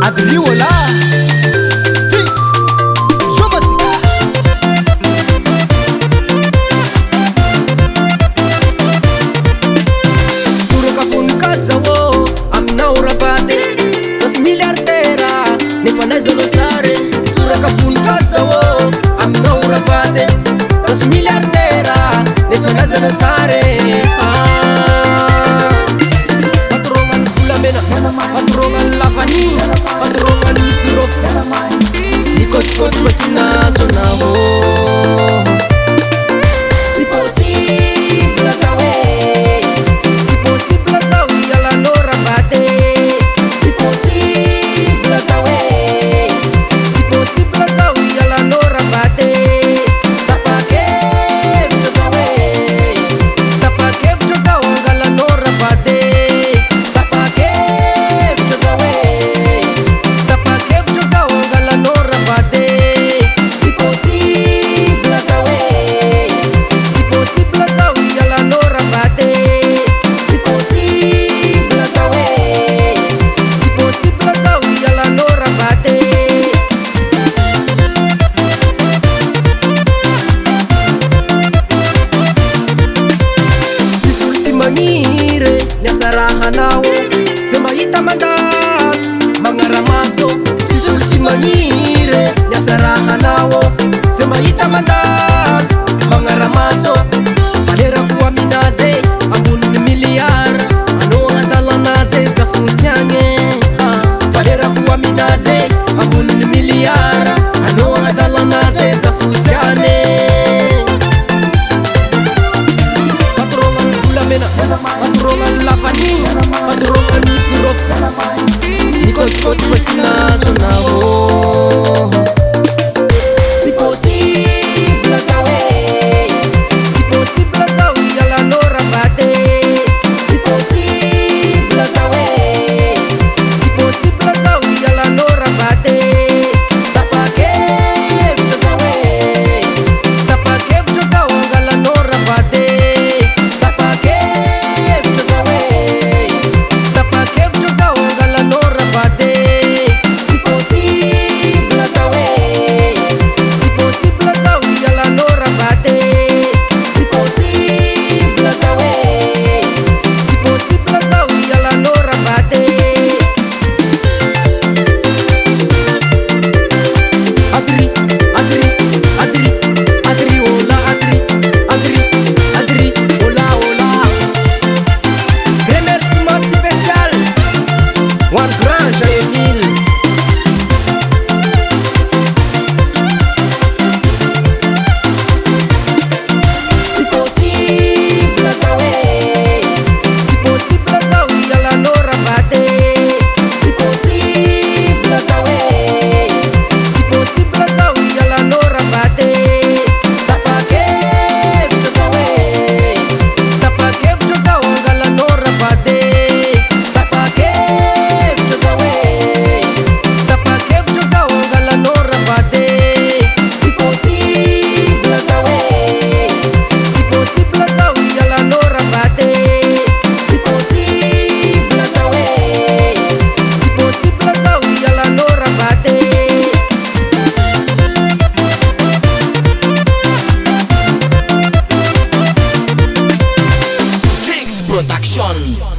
Adri wala Ti Somasi Puro kafun kazawo Amna urabate Sas miliardera Ne fanaizo lo sare Puro kafun kazawo Amna urabate Sas miliardera Ne fanaizo lo sare Patrongan lavani, patrongan misirop Ikot-kot masina sonaho Si posible sawe Si posible sawe ala no rabate Si posible sawe Si posible sawe ala no rabate Tapake vito sawe Tapake vito sawe ala no rabate Mangire nyasaraha nawo semaita mandat mangaramaso sisul simangire nyasaraha nawo semaita mandat mangaramaso valera kuwa minaze ambun miliar ano adala naze za funziange valera kuwa minaze ambun miliar ano adala naze za funziane Patrongan lavani, patrongan misirop Ikot-kot masina sonaho Si posible sawe Si posible sawe ala no rabate Si posible sawe Si posible sawe ala no rabate Tapake vito sawe Tapake vito sawe ala no rabate Production.